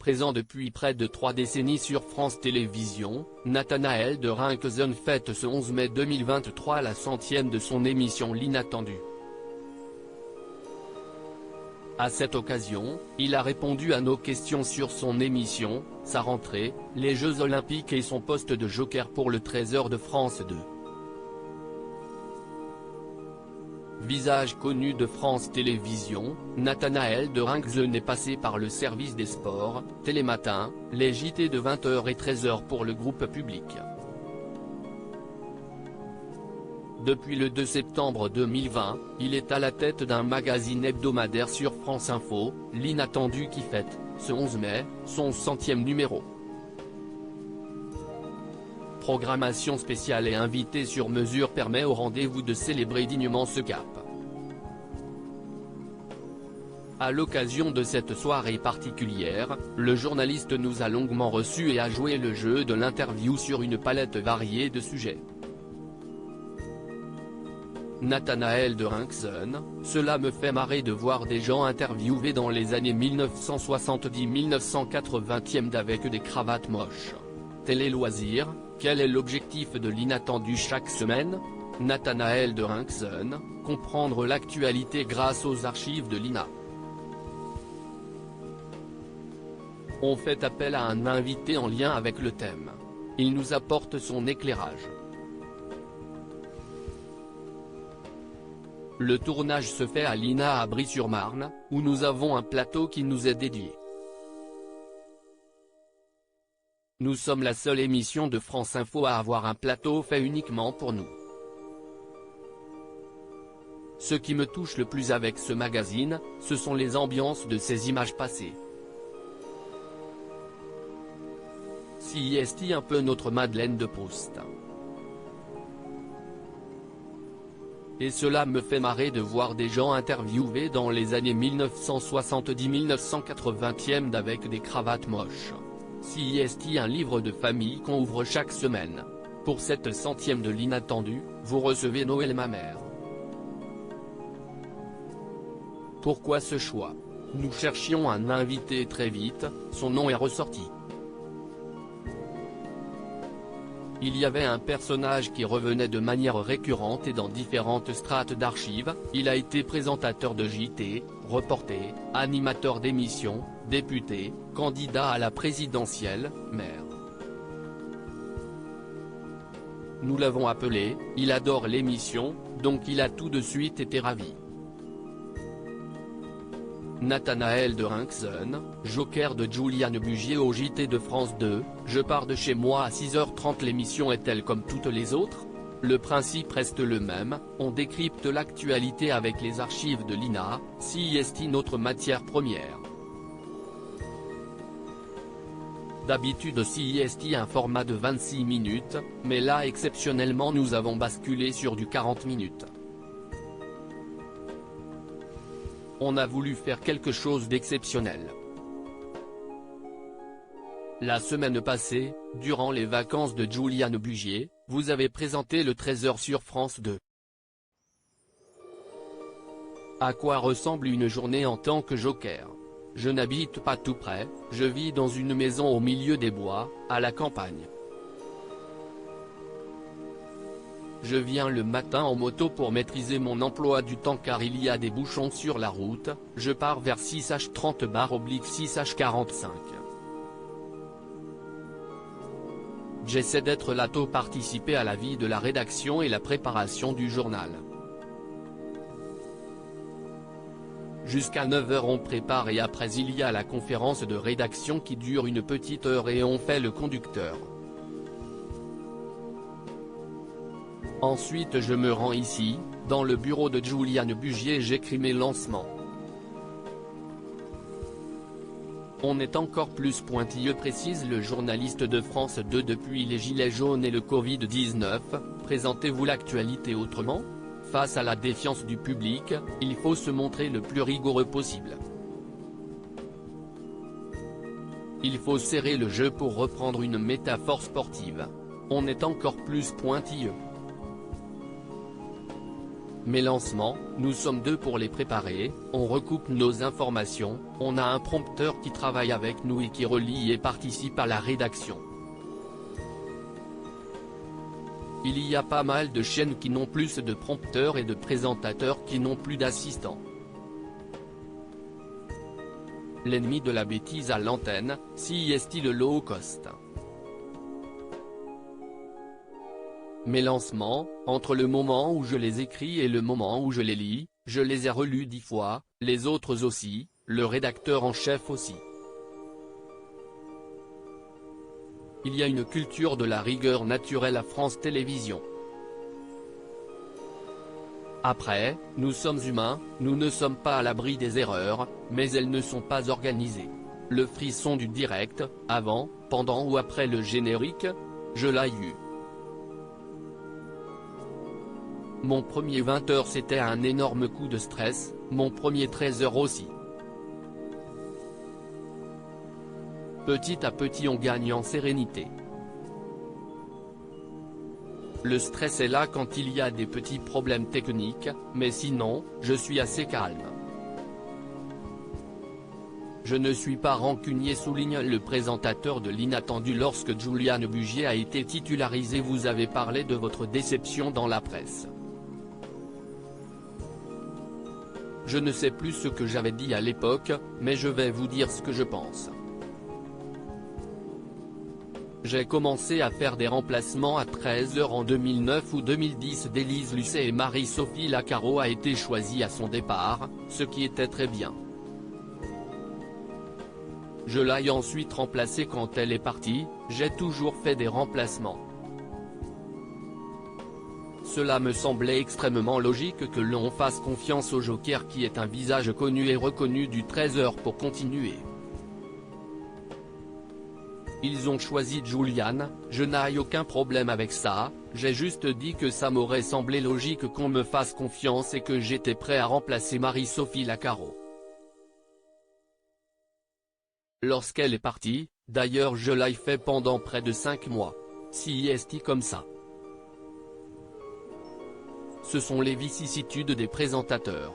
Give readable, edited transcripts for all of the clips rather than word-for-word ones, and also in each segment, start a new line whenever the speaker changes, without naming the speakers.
Présent depuis près de 3 décennies sur France Télévisions, Nathanaël de Rinckezon fête ce 11 mai 2023 la 100e de son émission L'Inattendu. À cette occasion, il a répondu à nos questions sur son émission, sa rentrée, les Jeux Olympiques et son poste de joker pour le Trésor de France 2. Visage connu de France Télévisions, Nathanaël de Rinckezon est passé par le service des sports, Télématin, les JT de 20h et 13h pour le groupe public. Depuis le 2 septembre 2020, il est à la tête d'un magazine hebdomadaire sur France Info, L'Inattendu qui fête, ce 11 mai, son 100e numéro. Programmation spéciale et invité sur mesure permet au rendez-vous de célébrer dignement ce cap. À l'occasion de cette soirée particulière, le journaliste nous a longuement reçus et a joué le jeu de l'interview sur une palette variée de sujets. Nathanaël de Rinckezon, cela me fait marrer de voir des gens interviewés dans les années 1970-1980 d'avec des cravates moches. Télé Loisirs, quel est l'objectif de l'Inattendu chaque semaine? Nathanaël de Rinckezon, comprendre l'actualité grâce aux archives de l'INA. On fait appel à un invité en lien avec le thème. Il nous apporte son éclairage. Le tournage se fait à l'INA à Bry-sur-Marne, où nous avons un plateau qui nous est dédié. Nous sommes la seule émission de France Info à avoir un plateau fait uniquement pour nous. Ce qui me touche le plus avec ce magazine, ce sont les ambiances de ces images passées. CIST un peu notre Madeleine de Proust. Et cela me fait marrer de voir des gens interviewés dans les années 1970-1980 d'avec des cravates moches. CIST un livre de famille qu'on ouvre chaque semaine. Pour cette 100e de l'Inattendu, vous recevez Noël ma mère. Pourquoi ce choix? Nous cherchions un invité très vite, son nom est ressorti. Il y avait un personnage qui revenait de manière récurrente et dans différentes strates d'archives, il a été présentateur de JT, reporter, animateur d'émissions, député, candidat à la présidentielle, maire. Nous l'avons appelé, il adore l'émission, donc il a tout de suite été ravi. Nathanaël de Rinckezon, joker de Juliane Bugier au JT de France 2, je pars de chez moi à 6h30. L'émission est-elle comme toutes les autres? Le principe reste le même, on décrypte l'actualité avec les archives de l'INA, CIST notre matière première. D'habitude CIST un format de 26 minutes, mais là exceptionnellement nous avons basculé sur du 40 minutes. On a voulu faire quelque chose d'exceptionnel. La semaine passée, durant les vacances de Juliane Bugier, vous avez présenté le Trésor sur France 2. À quoi ressemble une journée en tant que joker? Je n'habite pas tout près, je vis dans une maison au milieu des bois, à la campagne. Je viens le matin en moto pour maîtriser mon emploi du temps car il y a des bouchons sur la route, je pars vers 6h30/6h45. J'essaie d'être là tôt, participer à la vie de la rédaction et la préparation du journal. Jusqu'à 9h on prépare et après il y a la conférence de rédaction qui dure une petite heure et on fait le conducteur. Ensuite je me rends ici, dans le bureau de Juliane Bugier et j'écris mes lancements. On est encore plus pointilleux, précise le journaliste de France 2. Depuis les gilets jaunes et le Covid-19, présentez-vous l'actualité autrement? Face à la défiance du public, il faut se montrer le plus rigoureux possible. Il faut serrer le jeu pour reprendre une métaphore sportive. On est encore plus pointilleux. Mes lancements, nous sommes deux pour les préparer, on recoupe nos informations, on a un prompteur qui travaille avec nous et qui relie et participe à la rédaction. Il y a pas mal de chaînes qui n'ont plus de prompteurs et de présentateurs qui n'ont plus d'assistants. L'ennemi de la bêtise à l'antenne, CIST le low cost. Mes lancements, entre le moment où je les écris et le moment où je les lis, je les ai relus 10 fois, les autres aussi, le rédacteur en chef aussi. Il y a une culture de la rigueur naturelle à France Télévisions. Après, nous sommes humains, nous ne sommes pas à l'abri des erreurs, mais elles ne sont pas organisées. Le frisson du direct, avant, pendant ou après le générique, je l'ai eu. Mon premier 20h c'était un énorme coup de stress, mon premier 13h aussi. Petit à petit on gagne en sérénité. Le stress est là quand il y a des petits problèmes techniques, mais sinon, je suis assez calme. Je ne suis pas rancunier, souligne le présentateur de l'inattendu lorsque Juliane Bugier a été titularisée. Vous avez parlé de votre déception dans la presse. Je ne sais plus ce que j'avais dit à l'époque, mais je vais vous dire ce que je pense. J'ai commencé à faire des remplacements à 13h en 2009 ou 2010. D'Élise Lucet et Marie-Sophie Lacaro a été choisie à son départ, ce qui était très bien. Je l'ai ensuite remplacée quand elle est partie, j'ai toujours fait des remplacements. Cela me semblait extrêmement logique que l'on fasse confiance au Joker qui est un visage connu et reconnu du 13h pour continuer. Ils ont choisi Juliane, je n'ai aucun problème avec ça, j'ai juste dit que ça m'aurait semblé logique qu'on me fasse confiance et que j'étais prêt à remplacer Marie-Sophie Lacaro. Lorsqu'elle est partie, d'ailleurs je l'ai fait pendant près de 5 mois. CIST comme ça. Ce sont les vicissitudes des présentateurs.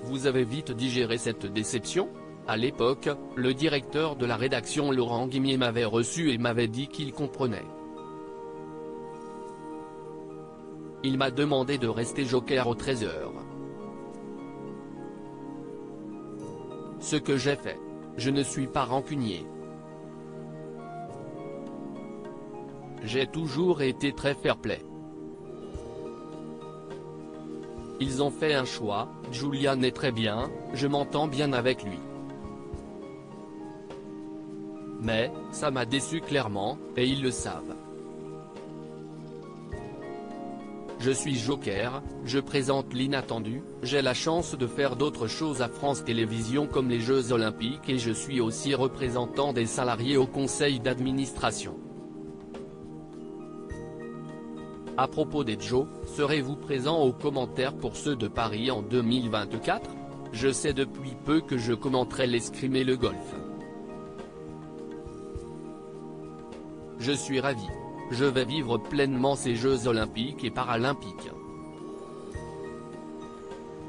Vous avez vite digéré cette déception ? À l'époque, le directeur de la rédaction Laurent Guimier m'avait reçu et m'avait dit qu'il comprenait. Il m'a demandé de rester Joker aux 13h. Ce que j'ai fait. Je ne suis pas rancunier. J'ai toujours été très fair-play. Ils ont fait un choix, Juliane est très bien, je m'entends bien avec lui. Mais, ça m'a déçu clairement, et ils le savent. Je suis Joker, je présente l'inattendu, j'ai la chance de faire d'autres choses à France Télévisions comme les Jeux Olympiques et je suis aussi représentant des salariés au conseil d'administration. À propos des Jeux, serez-vous présent aux commentaires pour ceux de Paris en 2024 ? Je sais depuis peu que je commenterai l'escrime et le golf. Je suis ravi. Je vais vivre pleinement ces Jeux Olympiques et Paralympiques.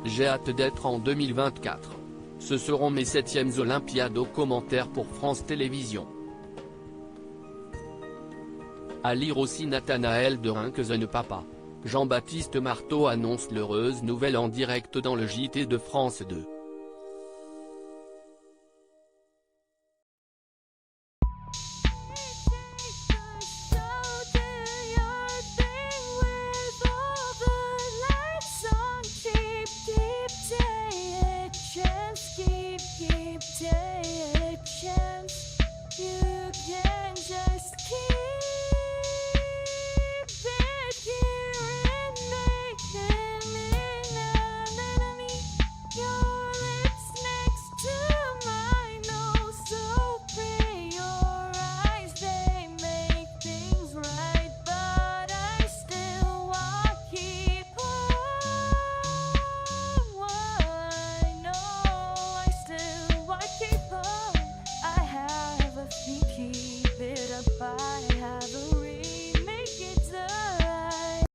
J'ai hâte d'être en 2024. Ce seront mes 7e Olympiades aux commentaires pour France Télévisions. À lire aussi Nathanaël de Rinquezen papa. Jean-Baptiste Marteau annonce l'heureuse nouvelle en direct dans le JT de France 2.